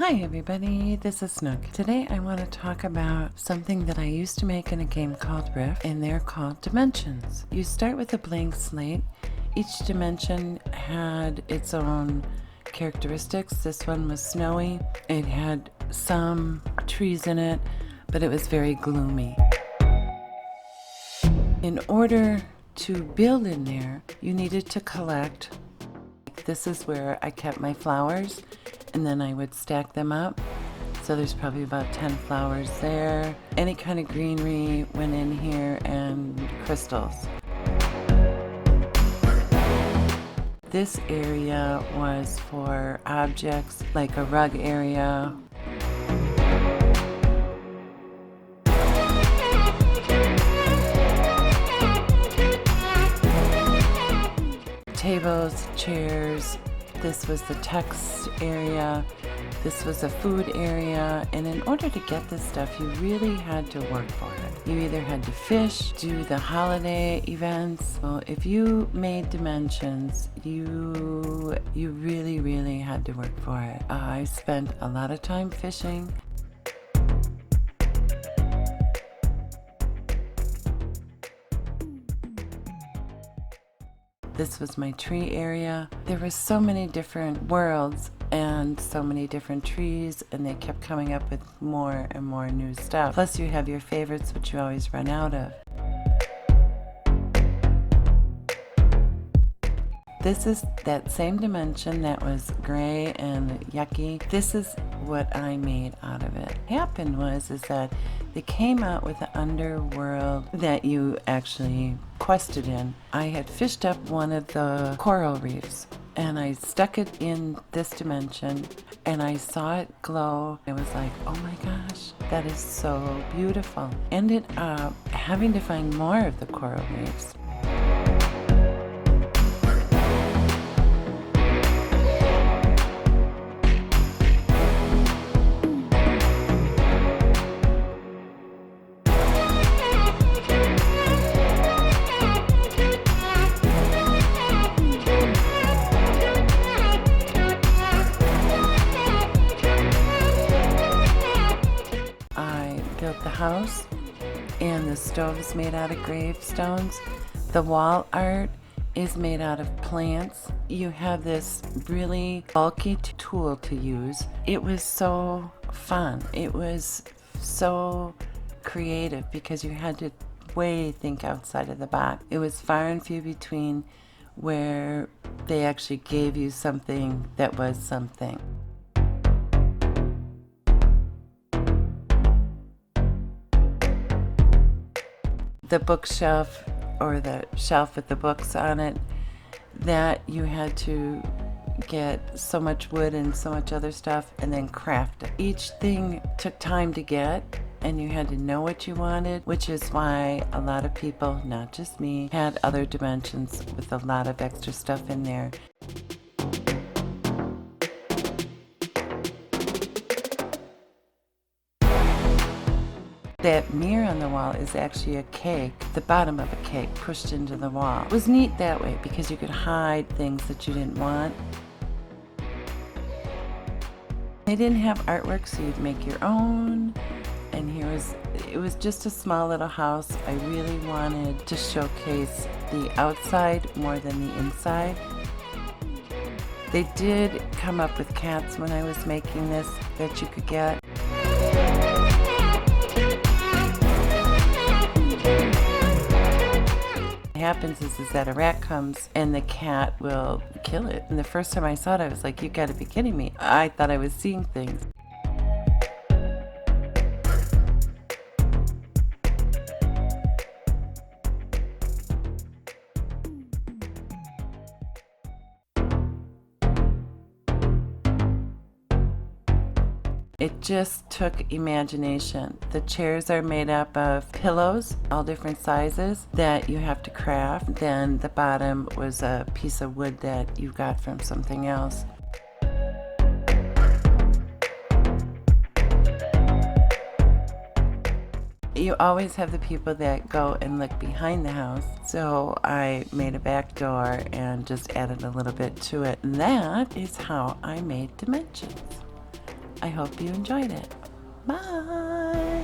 Hi everybody, this is Snook. Today I want to talk about something that I used to make in a game called Rift, and they're called Dimensions. You start with a blank slate. Each dimension had its own characteristics. This one was snowy. It had some trees in it, but it was very gloomy. In order to build in there, you needed to collect. This is where I kept my flowers, and then I would stack them up. So there's probably about 10 flowers there. Any kind of greenery went in here, and crystals. This area was for objects, like a rug area. Tables, chairs. This was the text area. This was a food area. And in order to get this stuff, you really had to work for it. You either had to fish, do the holiday events. Well, if you made Dimensions, you really had to work for it. I spent a lot of time fishing. This was my tree area. There were so many different worlds and so many different trees, and they kept coming up with more and more new stuff. Plus you have your favorites, which you always run out of. This is that same dimension that was gray and yucky. This is what I made out of it. What happened was that they came out with an underworld that you actually quested in. I had fished up one of the coral reefs, and I stuck it in this dimension, and I saw it glow. It was like, oh my gosh, that is so beautiful. Ended up having to find more of the coral reefs. Built the house, and the stove is made out of gravestones. The wall art is made out of plants. You have this really bulky tool to use. It was so fun. It was so creative because you had to think outside of the box. It was far and few between where they actually gave you something that was something. The bookshelf, or the shelf with the books on it, that you had to get so much wood and so much other stuff and then craft it. Each thing took time to get, and you had to know what you wanted, which is why a lot of people, not just me, had other dimensions with a lot of extra stuff in there. That mirror on the wall is actually a cake, the bottom of a cake pushed into the wall. It was neat that way because you could hide things that you didn't want. They didn't have artwork, so you'd make your own. And it was just a small little house. I really wanted to showcase the outside more than the inside. They did come up with cats when I was making this that you could get. What happens is that a rat comes and the cat will kill it. And the first time I saw it, I was like, you gotta be kidding me. I thought I was seeing things. It just took imagination. The chairs are made up of pillows, all different sizes, that you have to craft. Then the bottom was a piece of wood that you got from something else. You always have the people that go and look behind the house. So I made a back door and just added a little bit to it. That is how I made Dimensions. I hope you enjoyed it. Bye.